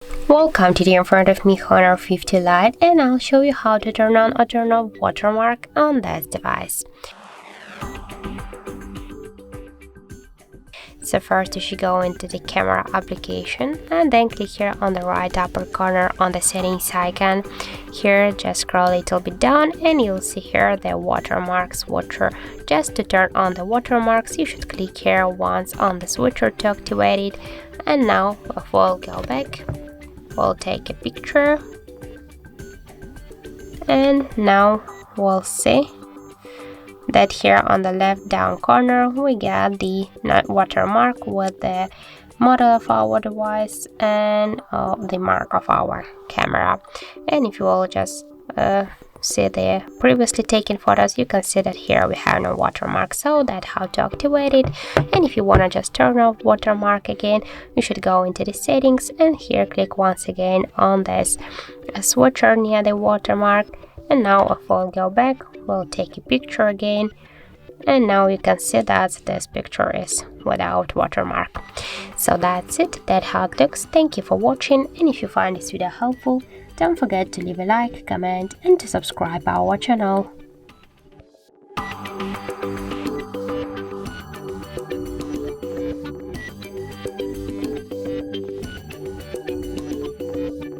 Welcome. Today in front of me Honor 50 Lite, and I'll show you how to turn on or turn off watermark on this device. So first you should go into the camera application and then click here on the right upper corner on the settings icon. Here just scroll a little bit down and you'll see here the watermark switcher. Just to turn on the watermarks you should click here once on the switcher to activate it. And now we'll go back, we'll take a picture, and now we'll see that here on the left down corner we get the watermark with the model of our device and the mark of our camera. And if you will just see the previously taken photos, you can see that here we have no watermark, so that's how to activate it. And if you want to just turn off watermark again, you should go into the settings and here click once again on this switcher near the watermark. And now if we'll go back, we'll take a picture again, and now you can see that this picture is without watermark. So that's it, that's how it looks. Thank you for watching, and if you find this video helpful, don't forget to leave a like, comment and to subscribe our channel.